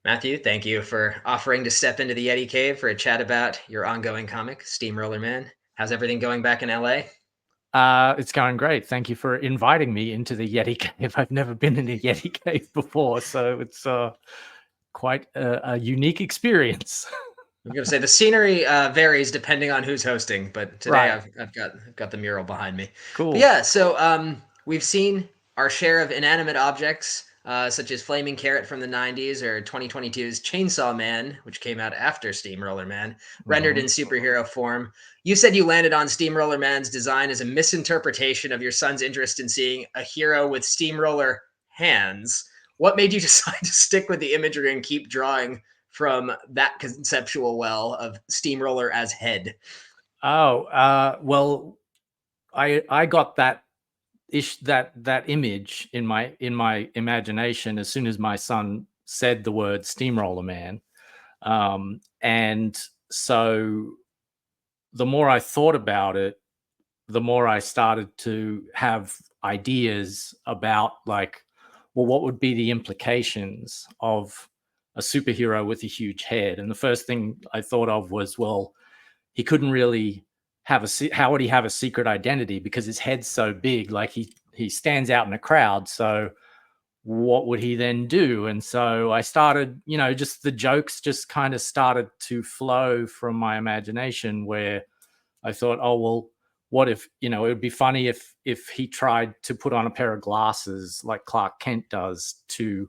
Matthew, thank you for offering to step into the Yeti Cave for a chat about your ongoing comic, Steamroller Man. How's everything going back in LA? It's going great. Thank you for inviting me into the Yeti Cave. I've never been in a Yeti Cave before, so it's quite a unique experience. I'm gonna say the scenery varies depending on who's hosting, but today Right. I've got the mural behind me. But Cool. yeah, so we've seen our share of inanimate objects, such as Flaming Carrot from the '90s or 2022's Chainsaw Man, which came out after Steamroller Man, rendered in Mhm. superhero form. You said you landed on Steamroller Man's design as a misinterpretation of your son's interest in seeing a hero with steamroller hands. What made you decide to stick with the imagery and keep drawing from that conceptual well of Steamroller as head? Oh, well, I got that image in my imagination as soon as my son said the word Steamroller Man, and so the more I thought about it, the more I started to have ideas about, like, well, what would be the implications of a superhero with a huge head? And the first thing I thought of was, well, he couldn't really have how would he have a secret identity because his head's so big? Like he stands out in a crowd. So what would he then do? And so I started, just the jokes just kind of started to flow from my imagination, where I thought, oh well, what if, it would be funny if he tried to put on a pair of glasses like Clark Kent does to,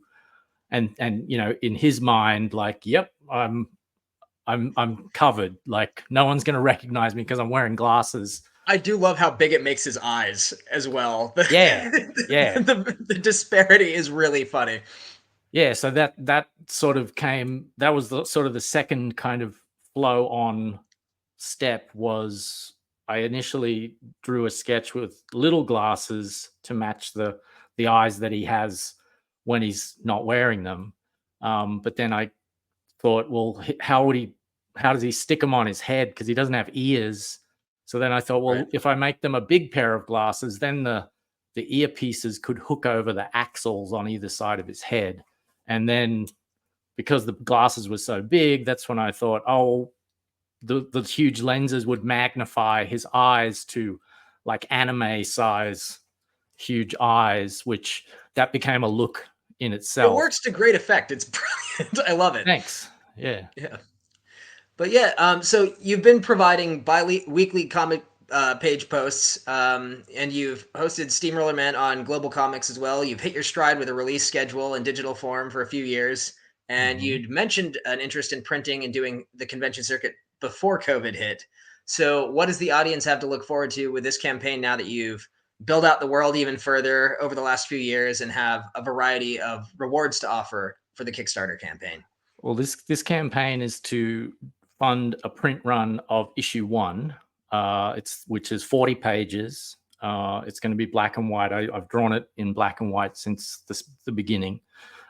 and in his mind, like, yep, I'm covered. Like no one's gonna recognize me because I'm wearing glasses. I do love how big it makes his eyes as well. Yeah, yeah, The disparity is really funny. yeah. So that sort of came. That was the sort of the second kind of flow on step. Was I initially drew a sketch with little glasses to match the eyes that he has when he's not wearing them. But then I thought, well, how does he stick them on his head? Because he doesn't have ears. So then I thought, Right. well, if I make them a big pair of glasses, then the earpieces could hook over the axles on either side of his head. And then because the glasses were so big, that's when I thought, oh, the huge lenses would magnify his eyes to like anime size huge eyes, which that became a look in It itself. works to great effect. It's brilliant. I love it. Thanks. Yeah. Yeah. But yeah, so you've been providing weekly comic page posts, and you've hosted Steamroller Man on Global Comics as well. You've hit your stride with a release schedule in digital form for a few years, and Mhm. you'd mentioned an interest in printing and doing the convention circuit before COVID hit. So, what does the audience have to look forward to with this campaign now that you've built out the world even further over the last few years and have a variety of rewards to offer for the Kickstarter campaign? Well, this campaign is to fund a print run of issue one. It's which is 40 pages. It's going to be black and white. I've drawn it in black and white since the beginning.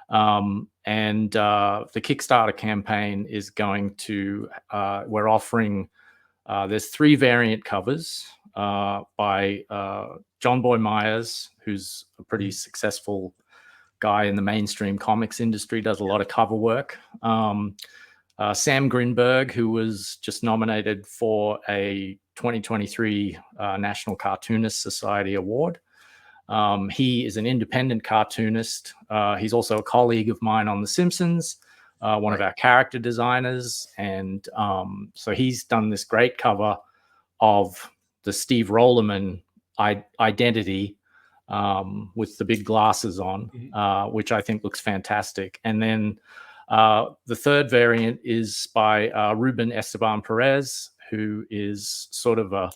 And the Kickstarter campaign is going to. We're offering. There's 3 variant covers by John Boy Myers, who's a pretty successful guy in the mainstream comics industry, does a lot of cover work. Sam Grinberg, who was just nominated for a 2023 National Cartoonist Society Award. He is an independent cartoonist. He's also a colleague of mine on The Simpsons, one of Right. our character designers. And so he's done this great cover of the Steve Rollerman identity with the big glasses on, which I think looks fantastic. And then the third variant is by Ruben Esteban Perez, who is sort of a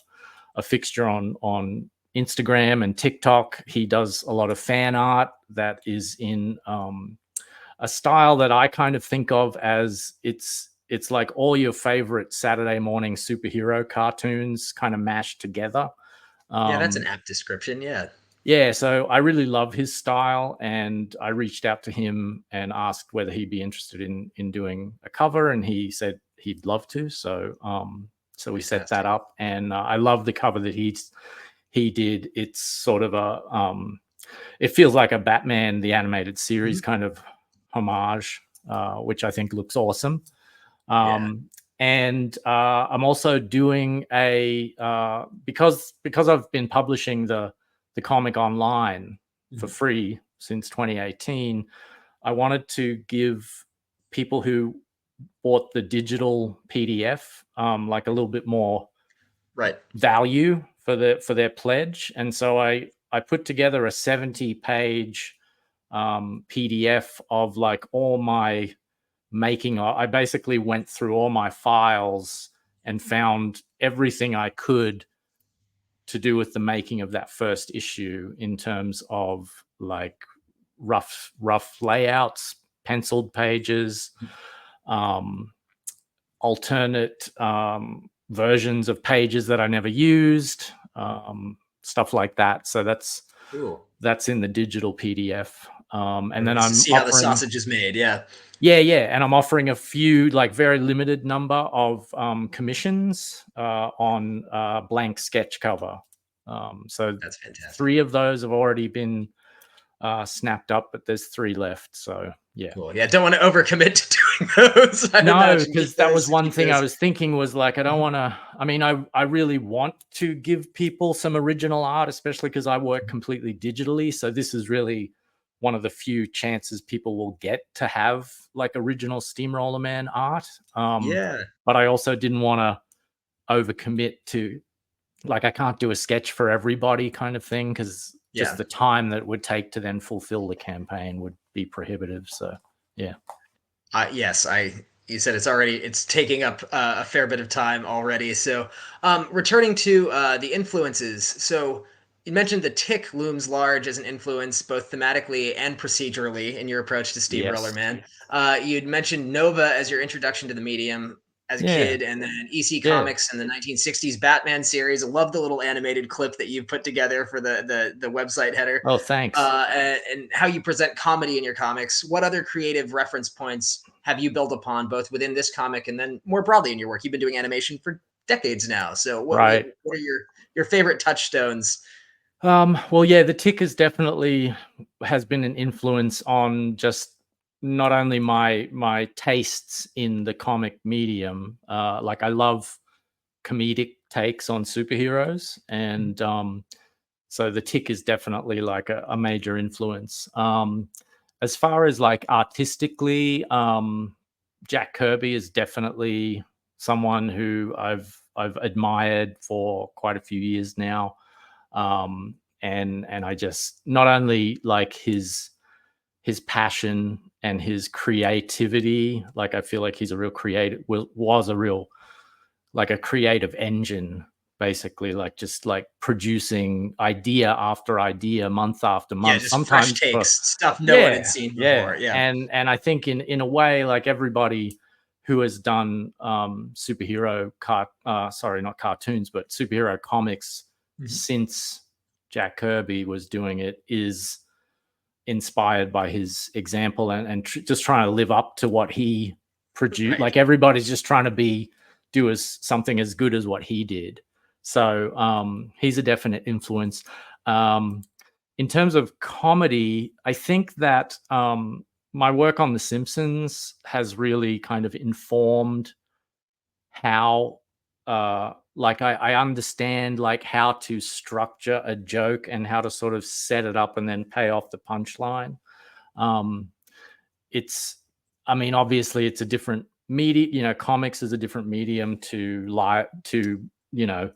fixture on Instagram and TikTok. He does a lot of fan art that is in a style that I kind of think of as it's like all your favorite Saturday morning superhero cartoons kind of mashed together. Yeah, that's an Um, apt description. Yeah. yeah, so I really love his style, and I reached out to him and asked whether he'd be interested in doing a cover, and he said he'd love to. So So we set that Fantastic. up, and I love the cover that he did. It's sort of a it feels like a Batman the animated series Mhm. kind of homage, which I think looks awesome. Yeah. And I'm also doing a because I've been publishing the comic online for Mhm. free since 2018. I wanted to give people who bought the digital PDF like a little bit more Right. value for their pledge, and so I put together a 70-page PDF of like all my making. I basically went through all my files and found everything I could to do with the making of that first issue in terms of like rough layouts, penciled pages, um, alternate versions of pages that I never used, stuff like that. So Cool. that's in the digital PDF. And then Nice to I'm see how the offering, sausage is made. Yeah. yeah, and I'm offering a few, like very limited number of commissions on blank sketch cover. So That's fantastic. 3 of those have already been snapped up, but there's 3 left. So yeah. Cool. Yeah. Don't want to overcommit to doing those. I'd No, imagine because that was one keep thing I those. was thinking was like, I don't Mhm. want to. I mean, I really want to give people some original art, especially because I work completely digitally. So this is really one of the few chances people will get to have like original Steamroller Man art. Yeah. But I also didn't want to overcommit to like I can't do a sketch for everybody kind of thing because just Yeah. the time that it would take to then fulfill the campaign would be prohibitive. So yeah, Yes, I. You said it's taking up a fair bit of time already. So, returning to the influences. So, you mentioned the Tick looms large as an influence, both thematically and procedurally, in your approach to Steamroller yes, Man. You'd mentioned Nova as your introduction to the medium as a yeah, kid, and then EC yeah. Comics and the 1960s Batman series. I love the little animated clip that you put together for the website header, Oh, thanks. and how you present comedy in your comics. What other creative reference points have you built upon, both within this comic and then more broadly in your work? You've been doing animation for decades now, so Right. what are your favorite touchstones? Well, yeah, the tick is definitely has been an influence on just not only my tastes in the comic medium. Like I love comedic takes on superheroes, Mhm. and so the tick is definitely like a major influence. As far as like artistically, Jack Kirby is definitely someone who I've admired for quite a few years now. And I just not only like his passion and his creativity, like I feel like he's a real creative, was a real like a creative engine, basically, like just like producing idea after idea, month after Yeah, month, just fresh sometimes for takes, stuff no one had yeah, seen yeah. before. Yeah. And I think in a way, like everybody who has done superhero sorry, not cartoons, but superhero comics Mhm. since Jack Kirby was doing it is inspired by his example and just trying to live up to what he produced. Right. Like everybody's just trying to do as something as good as what he did. So he's a definite influence. Um, in terms of comedy, I think that my work on The Simpsons has really kind of informed how like I understand like how to structure a joke and how to sort of set it up and then pay off the punchline. um it's I mean obviously it's a different media, comics is a different medium to live to you know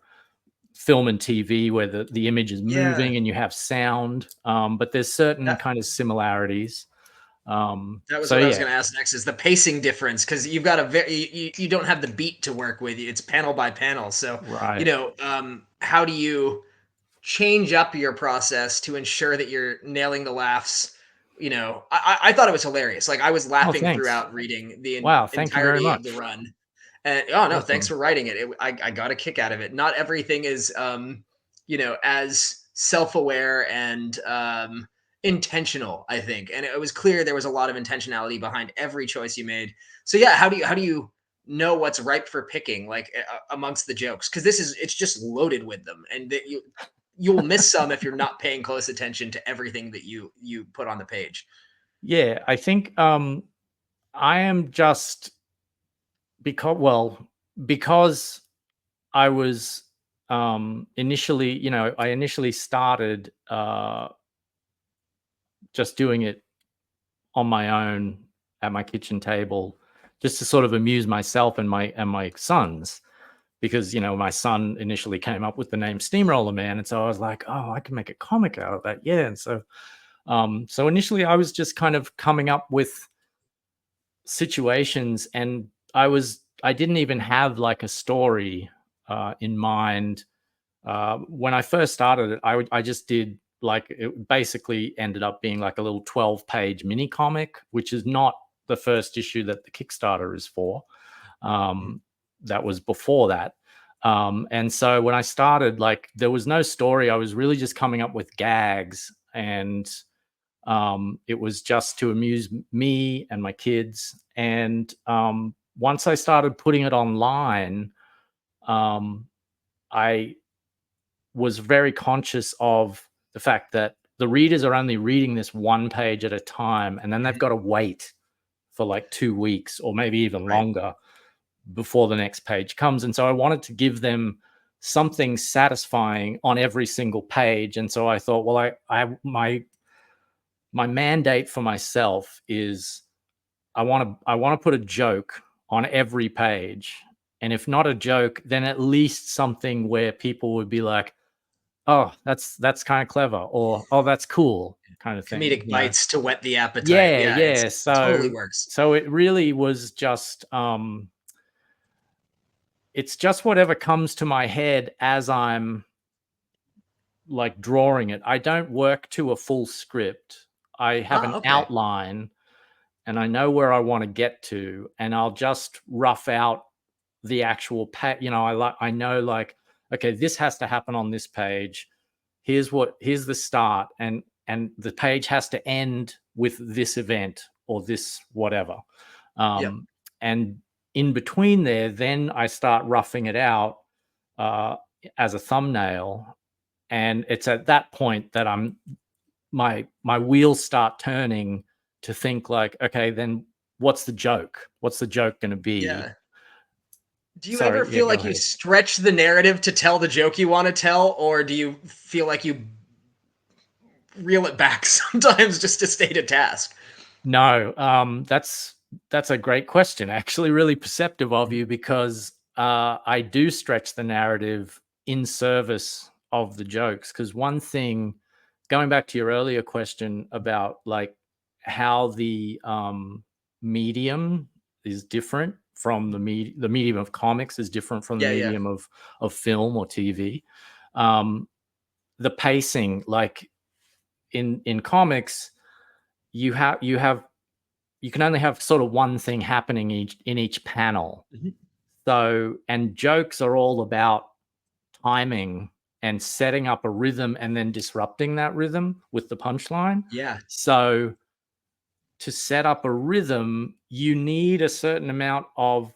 film and TV where the image is Yeah. moving and you have sound, but there's certain That kind of similarities. that was So what I was yeah, going to ask next, is the pacing difference, because you've got a very you don't have the beat to work with. It's panel by panel. So, right. how do you change up your process to ensure that you're nailing the laughs? I thought it was hilarious. Like, I was Oh, laughing thanks. throughout reading the Wow, thank you very entirety of the much. run. And oh no, thanks Awesome. for writing it. I got a kick out of it. Not everything is as self-aware and intentional, I think. And it was clear there was a lot of intentionality behind every choice you made. So yeah, how do you know what's ripe for picking, like amongst the jokes, because it's just loaded with them, and that you'll miss some if you're not paying close attention to everything that you put on the page. Yeah, I think I am just because I was initially, I initially started just doing it on my own at my kitchen table, just to sort of amuse myself and my sons, because my son initially came up with the name Steamroller Man, and so I was like, oh, I can make a comic out of that, yeah. And so initially I was just kind of coming up with situations, and I didn't even have like a story in mind. When I first started it, I just did, like, it basically ended up being like a little 12-page mini comic, which is not the first issue that the Kickstarter is for. Mhm. That was before that. And so when I started, like, there was no story. I was really just coming up with gags, and it was just to amuse me and my kids. And once I started putting it online, um, I was very conscious of the fact that the readers are only reading this one page at a time, and then they've Mhm. got to wait for like 2 weeks or maybe even Right. longer before the next page comes. And so I wanted to give them something satisfying on every single page. And so I thought, well, my mandate for myself is I want to put a joke on every page. And if not a joke, then at least something where people would be like, "Oh, that's kind of clever," or "Oh, that's cool," kind of thing, Comedic bites to whet the appetite. Yeah, Yeah, yeah. it totally So works. so it really was just it's just whatever comes to my head as I'm like drawing it. I don't work to a full script. I have Ah, an okay. outline, and I know where I want to get to, and I'll just rough out the actual I know, like, okay, this has to happen on this page. Here's the start, and the page has to end with this event or this whatever. Yep. um and in between there, then I start roughing it out uh as a thumbnail, and it's at that point that my wheels start turning to think, like, okay, then what's the joke going to be? Yeah. Do you ever Sorry, yeah, feel go like you ahead. stretch the narrative to tell the joke you want to tell, or do you feel like you reel it back sometimes just to stay to task? No, that's a great question. Actually, really perceptive of you, because I do stretch the narrative in service of the jokes. Because one thing, going back to your earlier question about like how the medium is different from the medium of comics is different from the Yeah, yeah. medium of film or TV. Um, the pacing, like in comics, you can only have sort of one thing happening in each panel. Mhm. So, and jokes are all about timing and setting up a rhythm and then disrupting that rhythm with the punchline. Yeah. So, to set up a rhythm, you need a certain amount of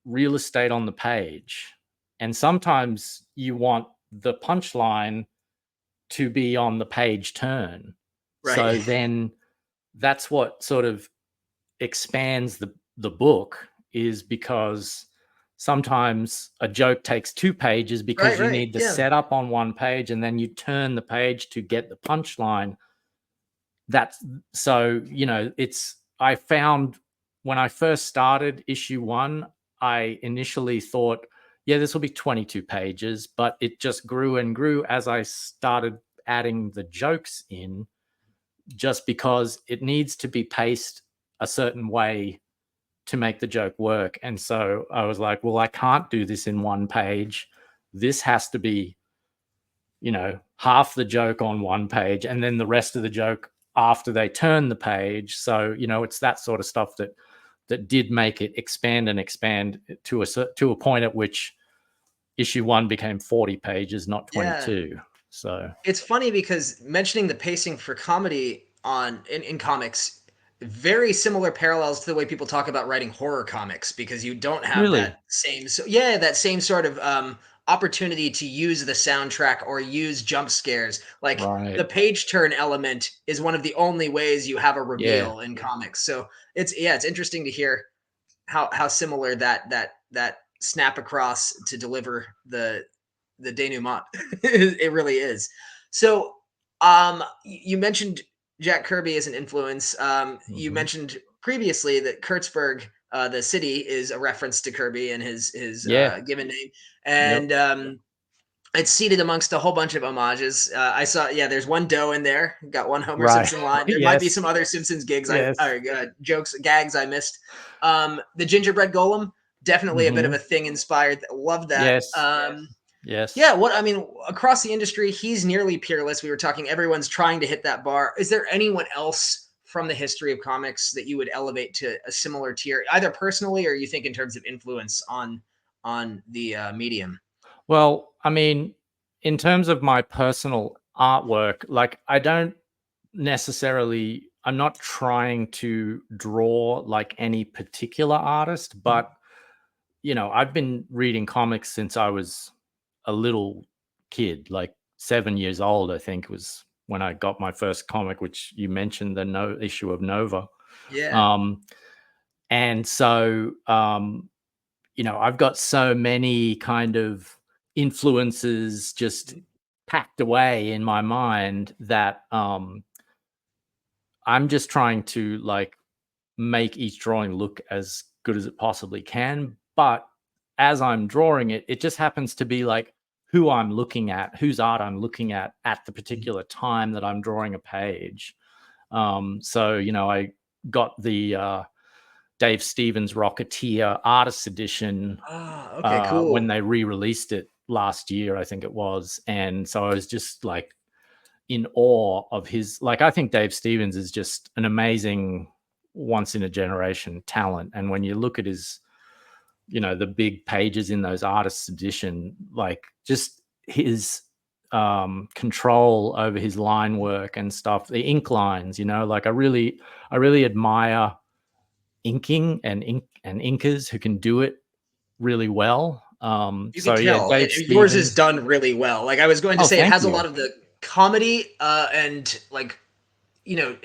real estate on the page. And sometimes you want the punchline to be on the page turn. Right. So then that's what sort of expands the book, is because sometimes a joke takes 2 pages because Right, you right. need the Yeah. setup on one page and then you turn the page to get the punchline. That's so it's I found when I first started issue 1, I initially thought, yeah, this will be 22 pages, but it just grew and grew as I started adding the jokes in, just because it needs to be paced a certain way to make the joke work. And so I was like, well, I can't do this in one page. This has to be, half the joke on one page and then the rest of the joke after they turn the page. So, it's that sort of stuff that did make it expand and expand to a point at which issue 1 became 40 pages, not Yeah. 22. So, It's funny because mentioning the pacing for comedy in comics, very similar parallels to the way people talk about writing horror comics, because you don't have Really? that same, so yeah, that same sort of opportunity to use the soundtrack or use jump scares. Like the Right. page turn element is one of the only ways you have a Yeah. reveal in comics. So it's interesting to hear how similar that snap across to deliver the denouement it really is. So you mentioned Jack Kirby as an influence. You Hmm. mentioned previously that Kurtzburg, the city, is a reference to Kirby and his Yeah. given name, Yep. and it's seated amongst a whole bunch of homages. I saw, yeah, there's one Doe in there, got one Homer Right. Simpson line. There might be Yes. some other Simpsons gigs Yes. or jokes, gags I missed. The gingerbread golem, definitely a bit of Hmm. a thing inspired. Love that. Yes. Yes. Yeah, what I mean, across the industry, he's nearly peerless. We were talking, everyone's trying to hit that bar. Is there anyone else from the history of comics that you would elevate to a similar tier, either personally or you think in terms of influence on the medium? Well, I mean, in terms of my personal artwork, like I don't necessarily, I'm not trying to draw like any particular artist, Mhm. but I've been reading comics since I was a little kid, like 7 years old, I think was when I got my first comic, which you mentioned, the no issue of Nova. Yeah. Um, and so, I've got so many kind of influences just Mhm. packed away in my mind that I'm just trying to like make each drawing look as good as it possibly can. But as I'm drawing it, it just happens to be like who I'm looking at, whose art I'm looking at the Mhm. particular time that I'm drawing a page. So, I got the Dave Stevens Rocketeer Artist Edition Ah, okay, when cool. they re-released it last year, I think it was. And so I was just like in awe of his, like, I think Dave Stevens is just an amazing once in a generation talent. And when you look at his, the big pages in those artists edition, like just his control over his line work and stuff, the ink lines, like I really admire inking and inkers who can do it really well. You So could yeah, tell Dave yours is Stevens. done really well. Like I was going to Oh, say, it thank has a you. lot of the comedy and like, you know,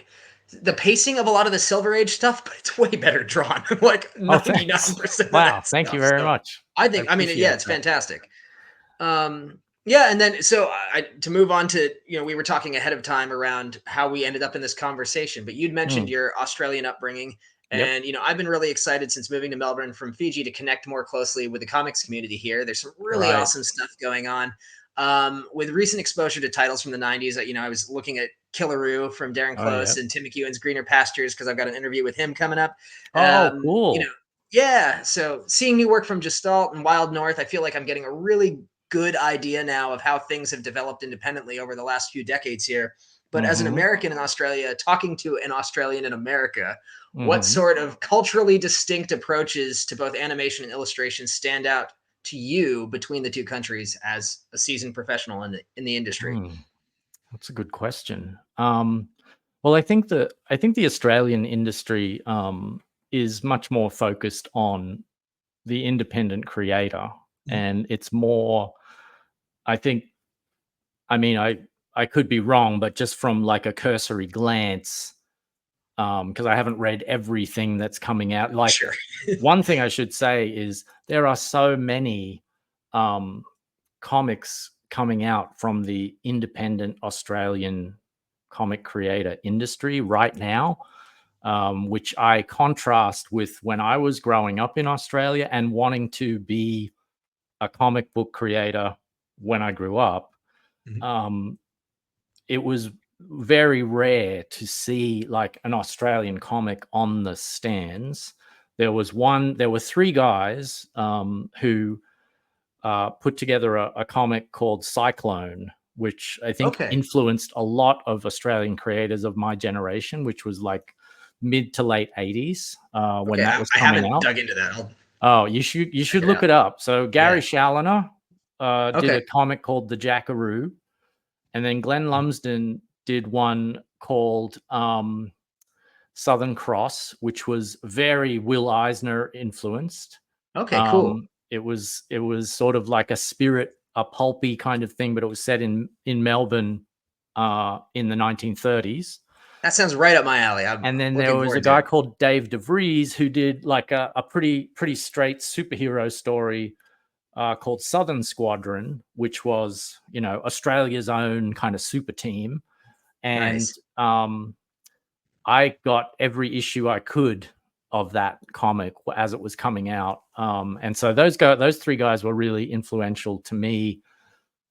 the pacing of a lot of the Silver Age stuff, but it's way better drawn. Like Oh, thanks. 99% of Wow, that thank you stuff. very So much. I I mean, yeah, appreciate it's that. fantastic. Yeah, and then so to move on to, we were talking ahead of time around how we ended up in this conversation, but you'd mentioned Mm, your Australian upbringing, yep. and I've been really excited since moving to Melbourne from Fiji to connect more closely with the comics community here. There's some really Right. awesome stuff going on. With recent exposure to titles from the '90s, I was looking at Killaroo from Darren Oh, Close yeah. and Tim McEwen's Greener Pastures because I've got an interview with him coming up. Oh, Um, you know, cool. yeah, so seeing new work from Gestalt and Wild North, I feel like I'm getting a really good idea now of how things have developed independently over the last few decades here. But as an Mhm, American in Australia, talking to an Australian in America, what mhm. sort of culturally distinct approaches to both animation and illustration stand out to you between the two countries as a seasoned professional in the industry? Hmm, that's a good question. Well, I think the Australian industry, is much more focused on the independent creator, Mhm. and it's more, I think, I mean, I could be wrong, but just from like a cursory glance, because I haven't read everything that's coming out. Like, Sure. one thing I should say is there are so many um, comics coming out from the independent Australian comic creator industry right now, which I contrast with when I was growing up in Australia and wanting to be a comic book creator when I grew up. Mhm. Um, it was very rare to see like an Australian comic on the stands. There were three guys who put together a comic called Cyclone, which I think Okay. influenced a lot of Australian creators of my generation, which was like mid to late 80s when Okay. that I, was I coming haven't out. dug into that. I'll Oh, you check should it look out. it up. So Gary Yeah. Challoner did Okay. a comic called The Jackaroo, and then Glenn Lumsden did one called Southern Cross, which was very Will Eisner influenced. Okay, cool. It was sort of like a pulpy kind of thing, but it was set in Melbourne in the 1930s. That sounds right up my alley. I'm And then there looking was a forward to guy it. called Dave DeVries who did like a pretty straight superhero story called Southern Squadron, which was, you know, Australia's own kind of super team. And Nice. I got every issue I could of that comic as it was coming out. And so those three guys were really influential to me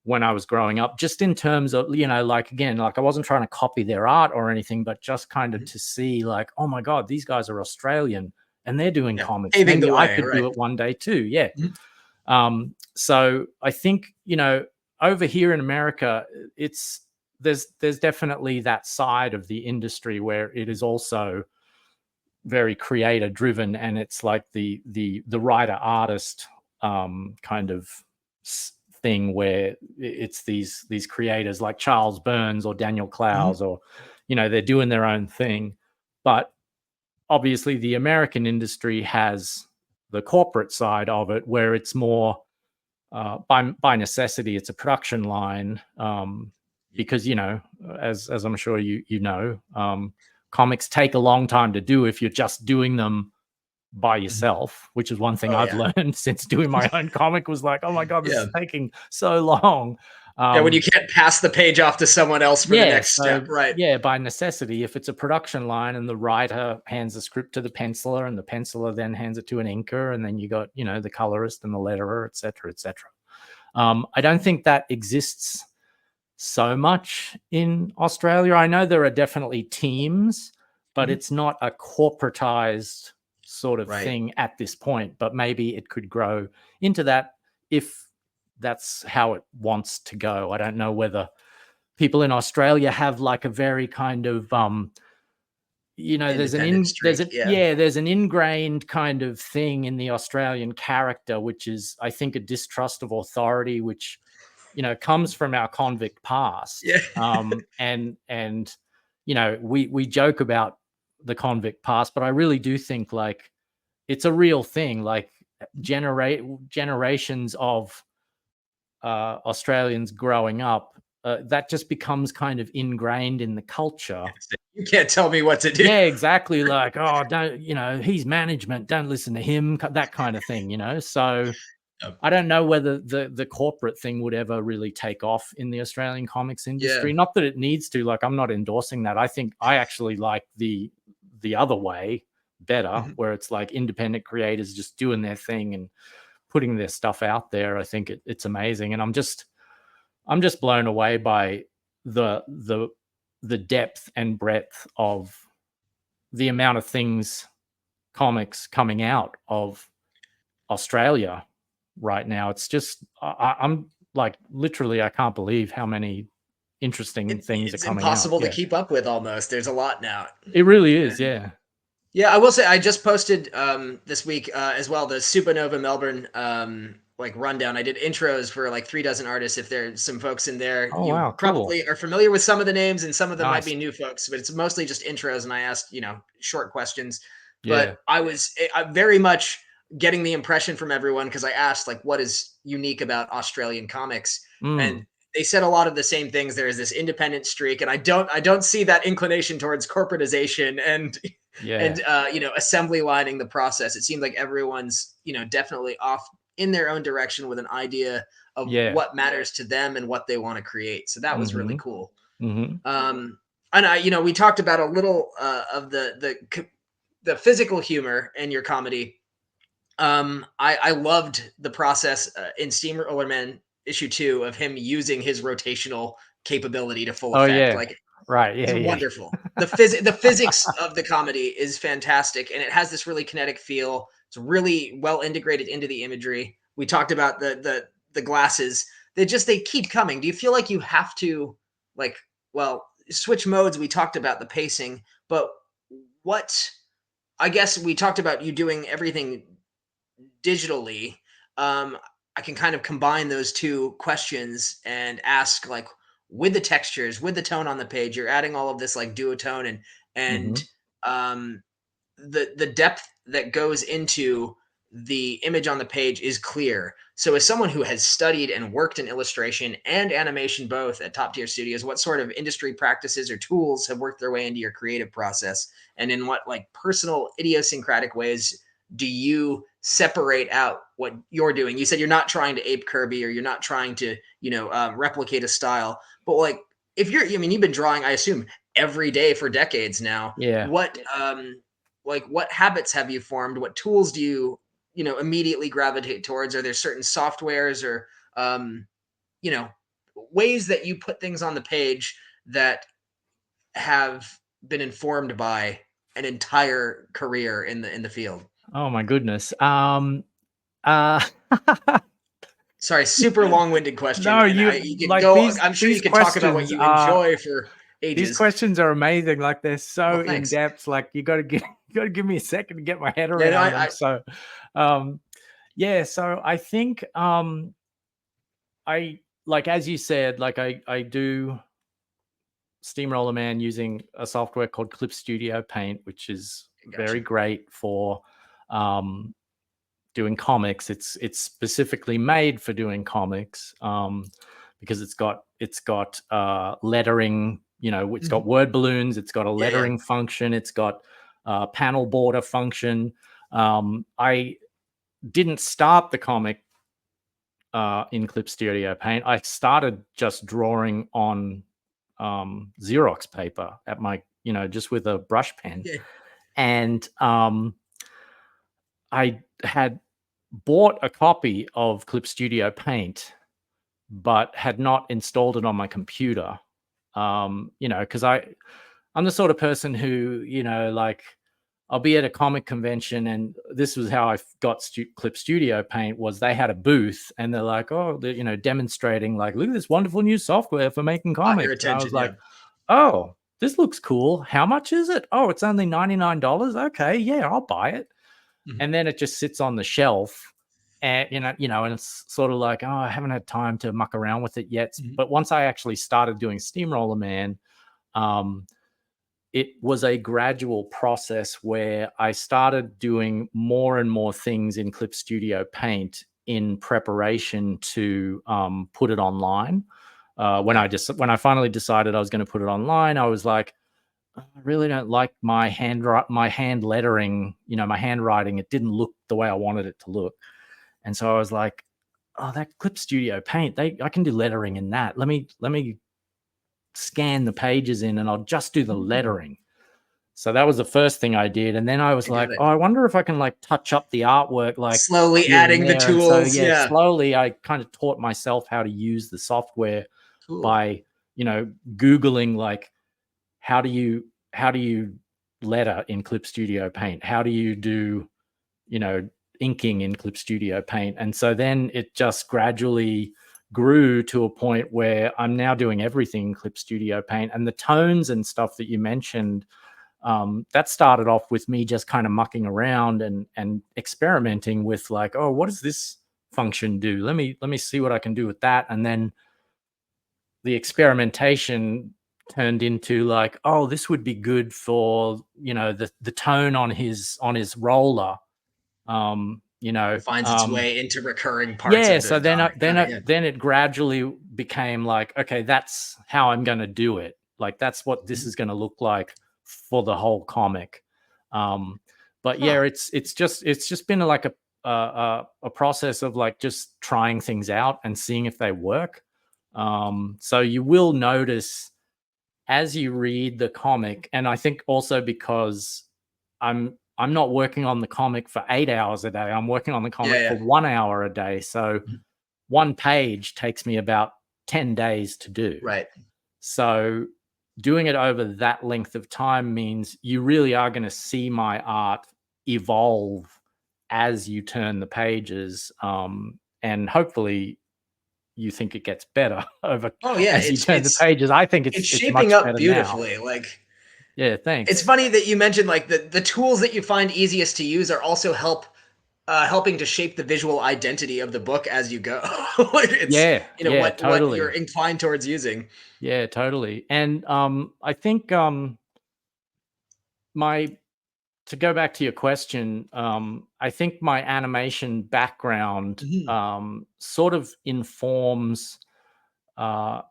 when I was growing up, just in terms of, you know, like, again, like I wasn't trying to copy their art or anything, but just kind of Mhm. to see like, oh my God, these guys are Australian and they're doing Yeah, comics. paving Maybe the I way, could right? do it one day too. Yeah. Mhm. So I think, you know, over here in America, it's there's definitely that side of the industry where it is also very creator driven, and it's like the writer artist kind of thing where it's these creators like Charles Burns or Daniel Mhm. Clowes, or, you know, they're doing their own thing. But obviously the American industry has the corporate side of it where it's more by necessity, it's a production line, because, you know, as I'm sure you know, comics take a long time to do if you're just doing them by Mhm. yourself, which is one thing Oh, I've yeah. learned since doing my own comic was like, oh my God, this Yeah. is taking so long. Yeah, when you Um, can't pass the page off to someone else for the yeah, next step, so right? yeah, by necessity, if it's a production line and the writer hands the script to the penciler and the penciler then hands it to an inker, and then you got, you know, the colorist and the letterer, et cetera, et cetera. I don't think that exists so much in Australia. I know there are definitely teams, but Mhm. it's not a corporatized sort of Right. thing at this point. But maybe it could grow into that if that's how it wants to go. I don't know whether people in Australia have like a very kind of you know, Independent streak, yeah. there's an ingrained kind of thing in the Australian character, which is, I think, a distrust of authority, which, you know, comes from our convict past. Yeah. And you know, we joke about the convict past, but I really do think like it's a real thing. Like generations of Australians growing up, that just becomes kind of ingrained in the culture. You can't tell me what to do. Yeah, exactly. Like, oh, don't, you know, he's management, don't listen to him, that kind of thing, you know. So Yep. I don't know whether the corporate thing would ever really take off in the Australian comics Yeah. industry. Not that it needs to. Like, I'm not endorsing that. I think I actually like the other way better, Mhm. where it's like independent creators just doing their thing and putting their stuff out there. I think it's amazing, and I'm just blown away by the the the depth and breadth of the amount of things comics coming out of Australia right now. It's just I'm like literally I can't believe how many interesting things are It's coming out. impossible to Yeah, keep up with almost. There's a lot now. it really is. And Yeah. yeah, I will say I just posted this week as well the Supernova Melbourne like rundown. I did intros for like 3 dozen artists. If there's some folks in there, Oh you wow, cool, probably are familiar with some of the names, and some of them might nice. be new folks. But it's mostly just intros, and I asked short questions. But Yeah. I very much getting the impression from everyone because I asked like what is unique about Australian comics, and Mm, they said a lot of the same things. There is this independent streak, and I don't see that inclination towards corporatization and yeah. assembly lining the process. It seemed like everyone's definitely off in their own direction with an idea of Yeah. what matters to them and what they want to create. So that was really Mm-hmm. cool. Mm-hmm. And we talked about a little of the physical humor in your comedy. I loved the process in Steamroller Man issue 2 of him using his rotational capability to full Oh effect. yeah. Like Right. it's Yeah. Yeah. wonderful. The physics of the comedy is fantastic, and it has this really kinetic feel. It's really well integrated into the imagery. We talked about the glasses. They keep coming. Do you feel like you have to like switch modes? We talked about the pacing, but what I guess we talked about you doing everything digitally. um, I can kind of combine those two questions and ask like with the textures, with the tone on the page, you're adding all of this like duotone and Mm-hmm. um, the depth that goes into the image on the page is clear. So as someone who has studied and worked in illustration and animation both at top tier studios, what sort of industry practices or tools have worked their way into your creative process? And in what like personal idiosyncratic ways do you separate out what you're doing? You said you're not trying to ape Kirby or you're not trying to, replicate a style, but like if I mean, you've been drawing, I assume, every day for decades now. Yeah. What habits have you formed? What tools do immediately gravitate towards? Are there certain softwares or um, you know ways that you put things on the page that have been informed by an entire career in the field? Oh my goodness. Uh Sorry, super long-winded question, no, and you you could like go. I'm sure you these could talk about what questions you are enjoy for these ages. questions are amazing. Like they're so Well, in thanks. depth. Like you gotta give me a second to get my head Yeah, no, around them. So um yeah, so I think I like as you said, like I do Steamroller Man using a software called Clip Studio Paint, which is gotcha. very great for um doing comics. It's specifically made for doing comics because it's got lettering. It's Mhm. got word balloons. It's got a Yeah, yeah. lettering function. It's got panel border function. I didn't start the comic in Clip Studio Paint. I started just drawing on Xerox paper at my, just with a brush pen, Yeah. and I had bought a copy of Clip Studio Paint, but had not installed it on my computer. Because I'm the sort of person who, like I'll be at a comic convention, and this was how I got Clip Studio Paint. Was they had a booth, and they're like, oh, they're, demonstrating like, look at this wonderful new software for making Caught your comics, and I was attention, like, yeah. oh, this looks cool. How much is it? Oh, it's only $99. Okay, yeah, I'll buy it. Mhm. And then it just sits on the shelf, and and it's sort of like, oh, I haven't had time to muck around with it yet. Mhm. But once I actually started doing Steamroller Man, um, it was a gradual process where I started doing more and more things in Clip Studio Paint in preparation to put it online. Okay. When I finally decided I was going to put it online, I was like, I really don't like my hand lettering, my handwriting. It didn't look the way I wanted it to look. And so I was like, oh, that Clip Studio Paint, I can do lettering in that. Let me scan the pages in and I'll just do the lettering. So that was the first thing I did. And then I was I got like, it. oh, I wonder if I can like touch up the artwork like Slowly here and adding the there. And so tools, yeah, yeah. slowly I kind of taught myself how to use the software Cool. by, Googling like how do you letter in Clip Studio Paint? How do you do, inking in Clip Studio Paint? And so then it just gradually grew to a point where I'm now doing everything in Clip Studio Paint. And the tones and stuff that you mentioned, that started off with me just kind of mucking around and experimenting with like, oh, what does this function do? Let me see what I can do with that. And then the experimentation turned into like, oh, this would be good for the tone on his roller. um you know It finds its um way into recurring parts yeah, of so the then comic. Got it, yeah. then it gradually became like, okay, that's how I'm going to do it. Like that's what this Mhm. is going to look like for the whole comic. um but Huh. yeah, it's just been like a process of like just trying things out and seeing if they work. So you will notice as you read the comic, and I think also because I'm not working on the comic for 8 hours a day. I'm working on the Yeah, comic for yeah. 1 hour a day. So Mhm. one page takes me about 10 days to do. Right. So doing it over that length of time means you really are going to see my art evolve as you turn the pages. And hopefully you think it gets better over Oh, yeah, as you turn the pages. I think it's it's shaping much up better now. beautifully, like Yeah, it's thanks. funny that you mentioned, like, the tools that you find easiest to use are also helping to shape the visual identity of the book as you go. Like, it's, Yeah, yeah, what you're totally. inclined towards using. Yeah, totally. And I think my to go back to your question, I think my animation background Mhm. sort of informs uh,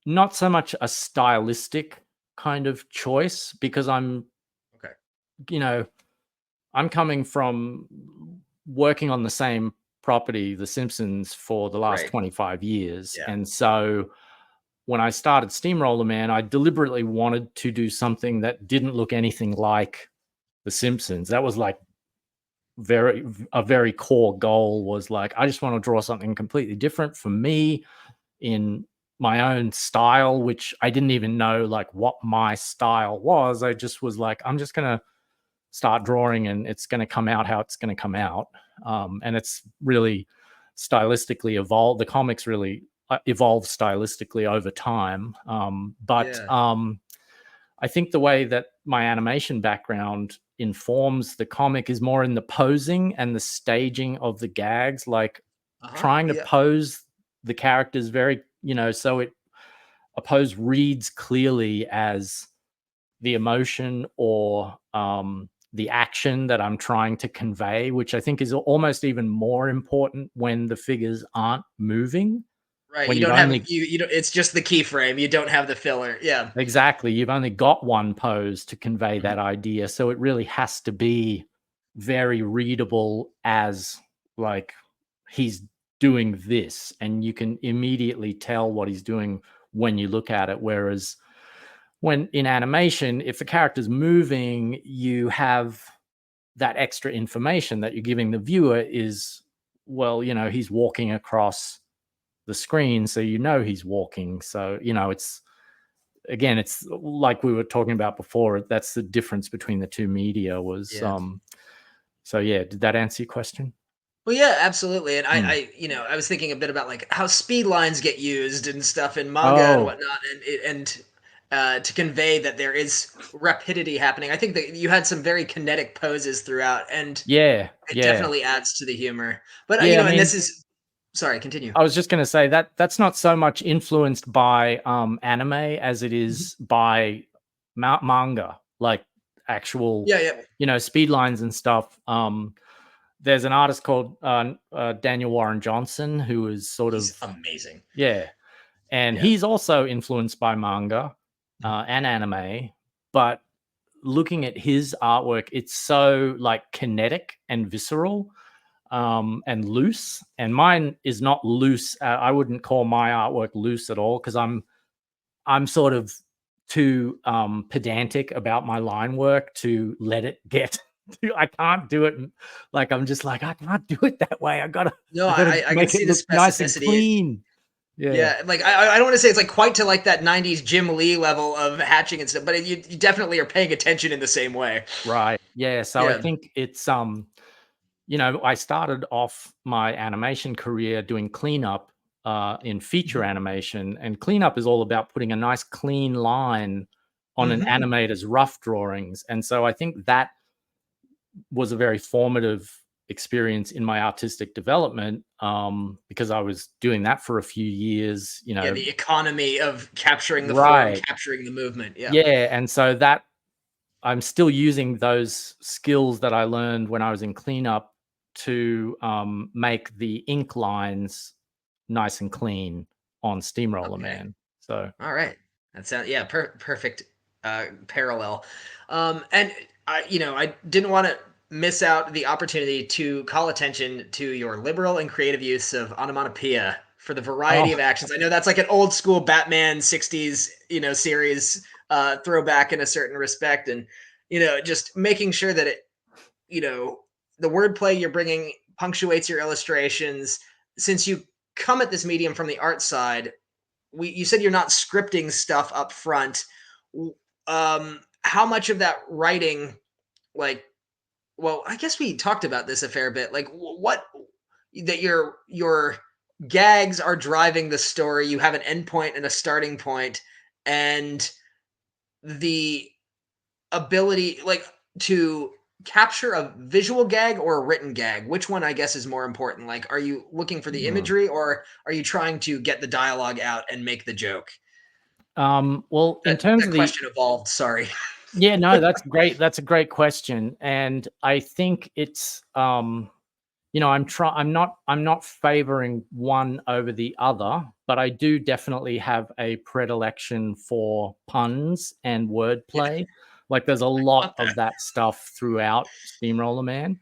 not so much a stylistic kind of choice because Okay. you know, I'm coming from working on the same property, The Simpsons, for the last Right. 25 years. Yeah. And so when I started Steamroller Man, I deliberately wanted to do something that didn't look anything like The Simpsons. That was like a very core goal, was like, I just want to draw something completely different for me in my own style, which I didn't even know like what my style was. I just was like, I'm just going to start drawing and it's going to come out how it's going to come out. And it's really stylistically evolved. The comics really evolved stylistically over time. But Yeah. I think the way that my animation background informs the comic is more in the posing and the staging of the gags, like Uh-huh. trying to Yeah. pose the characters very, so a pose reads clearly as the emotion or the action that I'm trying to convey, which I think is almost even more important when the figures aren't moving. Right. When You you've don't have only you don't it's just the keyframe. You don't have the filler. Yeah. exactly, you've only got one pose to convey Mhm. that idea, so it really has to be very readable as like he's doing this, and you can immediately tell what he's doing when you look at it. Whereas when in animation, if the character's moving, you have that extra information that you're giving the viewer is, well, he's walking across the screen, so he's walking. So, it's again, it's like we were talking about before. That's the difference between the two media was Yeah. so yeah, did that answer your question? Well, yeah, absolutely. And Hmm. I was thinking a bit about like how speed lines get used and stuff in manga and Oh, whatnot, and to convey that there is rapidity happening. I think that you had some very kinetic poses throughout, and yeah, it yeah. definitely adds to the humor. But Yeah, I and mean, this is sorry, continue. I was just going to say that that's not so much influenced by anime as it Mhm. is by manga, like actual, Yeah, yeah. speed lines and stuff. There's an artist called Daniel Warren Johnson who is sort He's of, amazing. yeah, and Yeah. he's also influenced by manga Mhm. and anime, but looking at his artwork, it's so like kinetic and visceral and loose. And mine is not loose. I wouldn't call my artwork loose at all because I'm sort of too pedantic about my line work to let it get. I can't do it. Like I'm just like I can't do it that way. No, I got to I can make it see the look nice and specificity. clean. Yeah. Yeah, like I don't want to say it's like quite to like that '90s Jim Lee level of hatching and stuff, but you definitely are paying attention in the same way. Right. Yeah. So I Yeah. think it's I started off my animation career doing cleanup in feature Mhm. animation, and cleanup is all about putting a nice clean line on an Mhm. animator's rough drawings. And so I think that was a very formative experience in my artistic development because I was doing that for a few years, Yeah, the economy of capturing the form, right. capturing the movement. Yeah. Yeah. And so that I'm still using those skills that I learned when I was in cleanup to make the ink lines nice and clean on Steamroller Okay. Man. So, All right. That sounds yeah, perfect parallel. And I didn't want to miss out the opportunity to call attention to your liberal and creative use of onomatopoeia for the variety of oh, actions. I know that's like an old school Batman '60s series throwback in a certain respect, and just making sure that it you know the wordplay you're bringing punctuates your illustrations. Since you come at this medium from the art side, you said you're not scripting stuff up front. How much of that writing, like, well, I guess we talked about this a fair bit. Like, what that your gags are driving the story. You have an endpoint and a starting point, and the ability, like, to capture a visual gag or a written gag. Which one, I guess, is more important? Like, are you looking for the hmm. imagery, or are you trying to get the dialogue out and make the joke? Well, in That terms that of the question evolved, sorry. Yeah, no, that's great. That's a great question, and I think it's I'm not favoring one over the other, but I do definitely have a predilection for puns and Yeah, wordplay. Like there's a I lot love of that. that stuff throughout Steamroller Man.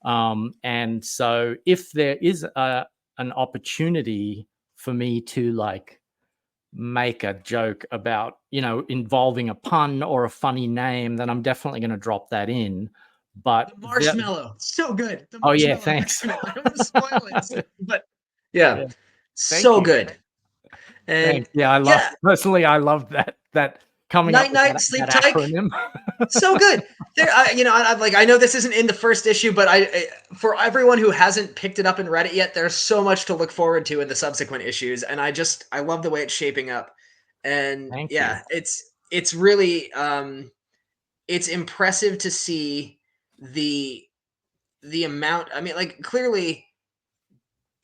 And so if there is an opportunity for me to like make a joke about, involving a pun or a funny name, then I'm definitely going to drop that in. But The marshmallow, so good. The oh yeah, marshmallow thanks. acronym. I don't want to spoil it, but yeah, Yeah, thank so you. good. And Thanks. Yeah, yeah, I love that coming up night with night, sleep that tyke. acronym. So good. There, I'm like, I know this isn't in the first issue, but for everyone who hasn't picked it up and read it yet, there's so much to look forward to in the subsequent issues, and I love the way it's shaping up, and Thank you. yeah, it's really it's impressive to see the the amount. I mean, like clearly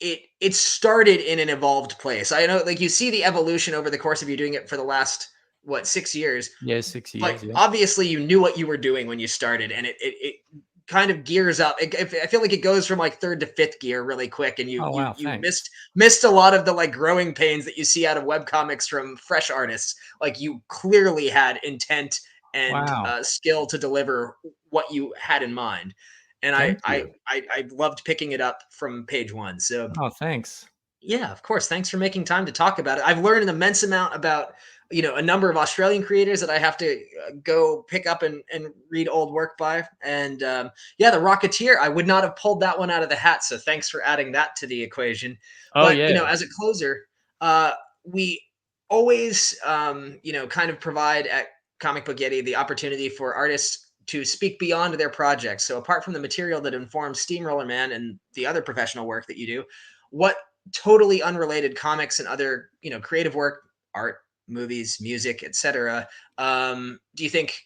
it started in an evolved place. I know, like you see the evolution over the course of you doing it for the last what 6 years, Yeah, 6 but years, yeah. obviously you knew what you were doing when you started, and it kind of gears up. I feel like it goes from like third to fifth gear really quick, and Oh, wow, you thanks. missed a lot of the like growing pains that you see out of webcomics from fresh artists. Like you clearly had intent and Wow. skill to deliver what you had in mind, and Thank you. I loved picking it up from page one. So Oh, thanks. yeah, of course. Thanks for making time to talk about it. I've learned an immense amount about, a number of Australian creators that I have to go pick up and read old work by. And yeah, The Rocketeer, I would not have pulled that one out of the hat. So thanks for adding that to the equation. Oh, But, yeah. as a closer, we always, kind of provide at Comic Book Yeti the opportunity for artists to speak beyond their projects. So apart from the material that informs Steamroller Man and the other professional work that you do, what totally unrelated comics and other creative work, art, movies, music, etc., do you think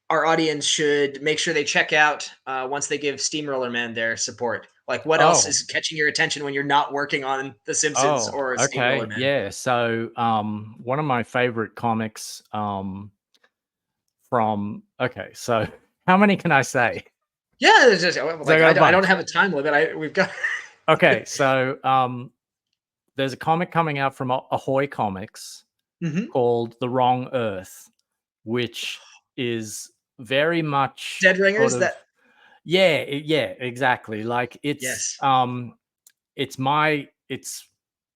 our audience should make sure they check out once they give Steamroller Man their support? Like what else Oh, is catching your attention when you're not working on The Simpsons oh, or Steamroller okay. Man? Yeah. So, one of my favorite comics, okay, so how many can I say? Yeah, it's just, So I like got a I bunch. don't have a time limit. We've got Okay, so, there's a comic coming out from Ahoy Comics Mhm. called The Wrong Earth, which is very much Dead sort Ringers. of, That yeah, yeah, exactly. Like yes. it's my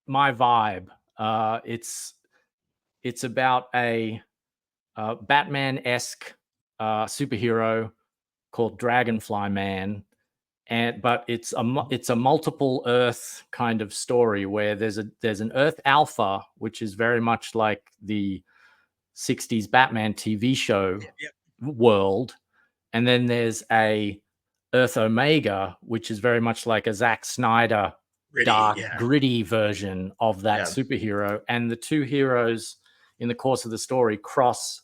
vibe. It's about a Batman-esque superhero called Dragonfly Man, and but it's a multiple Earth kind of story where there's an Earth Alpha, which is very much like the '60s Batman TV show Yep, yep. world, and then there's a Earth Omega, which is very much like a Zack Snyder Gritty. dark, Yeah. gritty version of that Yeah. superhero. And the two heroes in the course of the story cross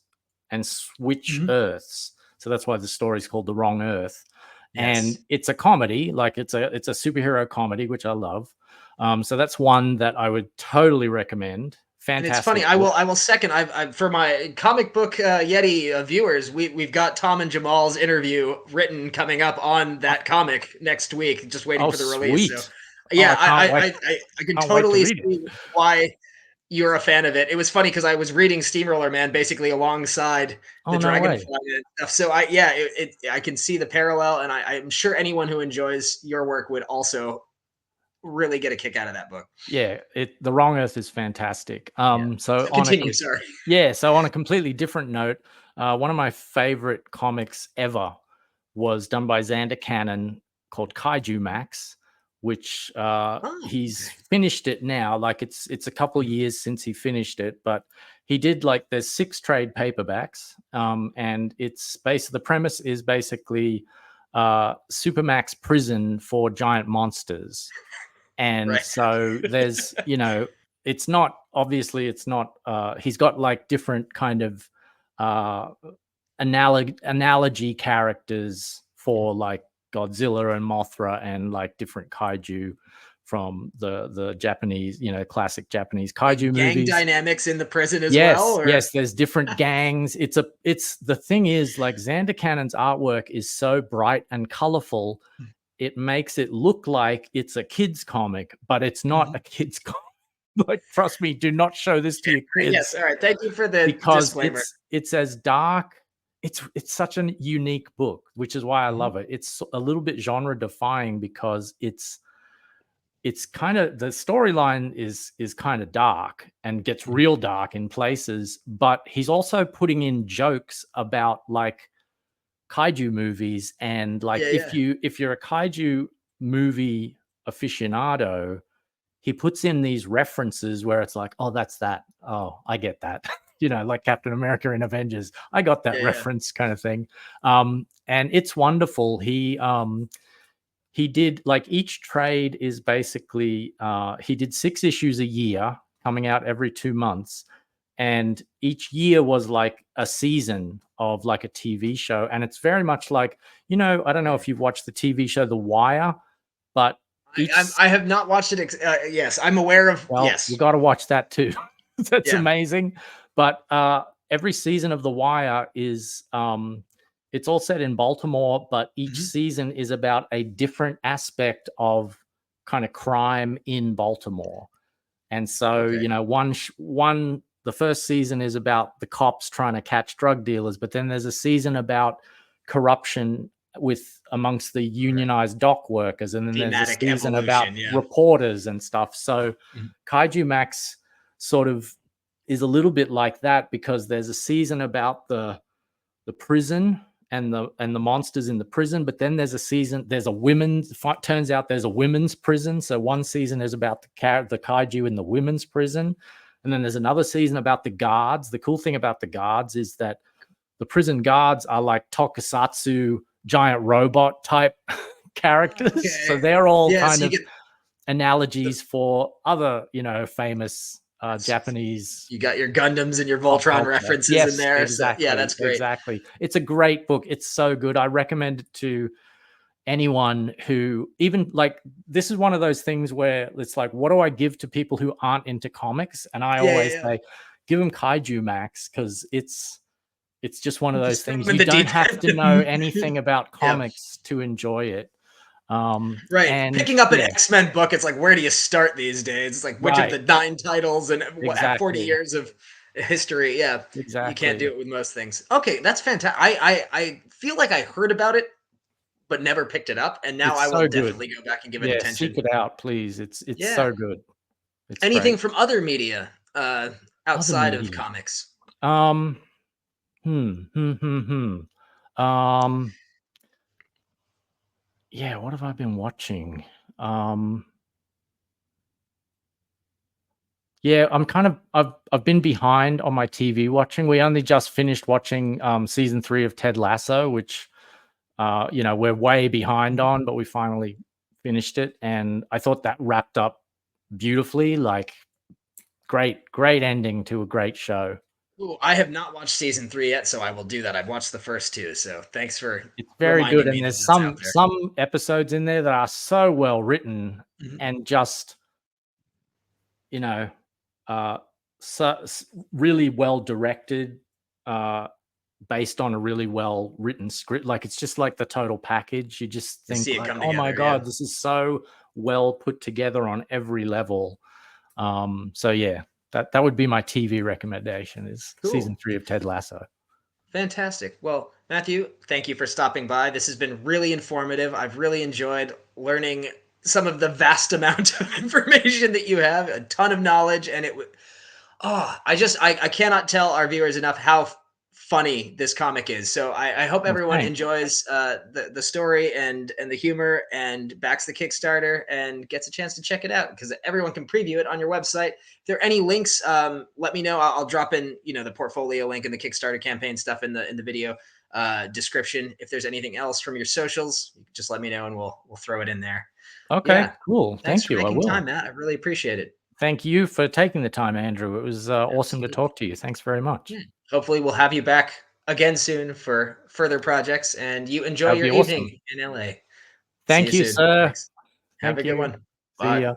and switch Mhm. Earths. So that's why the story is called The Wrong Earth. And Yes. it's a comedy, like it's a superhero comedy, which I love. So that's one that I would totally recommend. And it's funny. Fantastic book. I will second. I've for my comic book Yeti viewers, we've got Tom and Jamal's interview written coming up on Oh, that comic next week, just waiting oh, for the release. So, sweet. Oh, yeah, I can't wait. I can Can't wait to totally read it. see why you're a fan of it. It was funny because I was reading Steamroller Man basically alongside the Oh, no way. Dragonfly Man stuff. So I can see the parallel, and I'm sure anyone who enjoys your work would also really get a kick out of that book. Yeah, The Wrong Earth is fantastic. Yeah. So So continue. Sorry. so on a completely different note, one of my favorite comics ever was done by Xander Cannon called Kaiju Max, which Oh, he's okay. finished it now. Like it's a couple years since he finished it, but he did like there's 6 trade paperbacks, and the premise is basically Supermax prison for giant monsters. And Right. so there's it's not obviously it's not he's got like different kind of uh analogy characters for like Godzilla and Mothra and like different kaiju from the Japanese, classic Japanese Like kaiju gang movies. dynamics in the prison as well, Yes, or yes, there's different gangs. It's the thing is, like, Xander Cannon's artwork is so bright and colorful, it makes it look like it's a kid's comic, but it's not Mhm. a kid's comic. Like, trust me, do not show this to your Yes, kids all right. Thank you for the because disclaimer. it's as dark. It's such a unique book, which is why I Mhm. love it. It's a little bit genre defying because it's kind of, the storyline is kind of dark and gets Mhm. real dark in places, but he's also putting in jokes about, like, kaiju movies, and, like, Yeah, if yeah. you're a kaiju movie aficionado, he puts in these references where it's like, oh, that's that, oh, I get that. Like Captain America in Avengers, I got that Yeah, yeah. reference, kind of thing. And it's wonderful. He did, like, each trade is basically, he did 6 issues a year, coming out every 2 months, and each year was like a season of, like, a TV show, and it's very much like, I don't know Okay. if you've watched the TV show The Wire, but each I have not watched it. Yes, I'm aware of. well, you Yes. gotta watch that too. That's Yeah. amazing. But, every season of The Wire is, it's all set in Baltimore, but each Mhm. season is about a different aspect of kinda crime in Baltimore. And so, Okay. one the first season is about the cops trying to catch drug dealers, but then there's a season about corruption with amongst the Okay. unionized dock workers, and then there's a Thematic season about evolution. Yeah. reporters and stuff. So Mhm. Kaiju Max sort of is a little bit like that, because there's a season about the prison and the monsters in the prison, but then there's a women's, turns out there's a women's prison. So one season is about the kaiju in the women's prison, and then there's another season about the guards. The cool thing about the guards is that the prison guards are like tokusatsu giant robot type characters, so Okay. they're all Yeah. kind So you of get the analogies for other, famous yes, Japanese you got your Gundams and your pop Voltron culture. references in Yes, there. So yeah, exactly, that's great. exactly. It's a great book. It's so good. I recommend it to anyone who, even, like, this is one of those things where it's like, what do I give to people who aren't into comics? And I Yeah, yeah, always yeah. say, give them Kaiju Max, because it's just one of those Just throw things. them in You the don't deep have to know end. anything about Yeah. comics to enjoy it. Right. And Picking up an yeah, X-Men book, it's like, where do you start these days? It's like, which of right, the 9 titles and what 40 exactly, years of history? Yeah. You can't do exactly. it with most things. Okay, that's fantastic. I feel like I heard about it, but never picked it up, and now I It's will so good. definitely go back and give it Yeah, attention. seek it out, please. It's Yeah. so good. It's great. Anything from other media, Other outside of media. comics? Um, Um, yeah, what have I been watching? Um, yeah, I've been behind on my TV watching. We only just finished watching season 3 of Ted Lasso, which we're way behind Mhm. on, but we finally finished it, and I thought that wrapped up beautifully. Like, great ending to a great show. Ooh, I have not watched season 3 yet, so I will do that. I've watched the first 2, so thanks for It's very good, reminding and me that there's that's out there. some episodes in there that are so well written Mhm. and just, you know, uh, really well directed, uh, based on a really well written script. Like, it's just like the total package. You just To see think it like, come oh my together, yeah. god, this is so well put together on every level. So yeah, that would be my TV recommendation, is season Cool. 3 of Ted Lasso. Fantastic. Well, Matthew, thank you for stopping by. This has been really informative. I've really enjoyed learning some of the vast amount of information that you have, a ton of knowledge, and oh, I cannot tell our viewers enough how funny this comic is. So I hope Well, everyone thanks. enjoys the story and the humor and backs the Kickstarter and gets a chance to check it out, because everyone can preview it on your website. If there are any links, let me know. I'll drop in the portfolio link and the Kickstarter campaign stuff in the video description. If there's anything else from your socials, just let me know and we'll throw it in there. Okay, Yeah. cool. Thanks Thank for you. I making will. time, Matt. I really appreciate it. Thank you for taking the time, Andrew. It was awesome to Absolutely. talk to you. Thanks very much. Yeah. Hopefully, we'll have you back again soon for further projects, and you enjoy That would your be awesome. evening in LA. See you Thank you, soon. sir. Thanks. Have a Thank good you. one. See Bye. ya.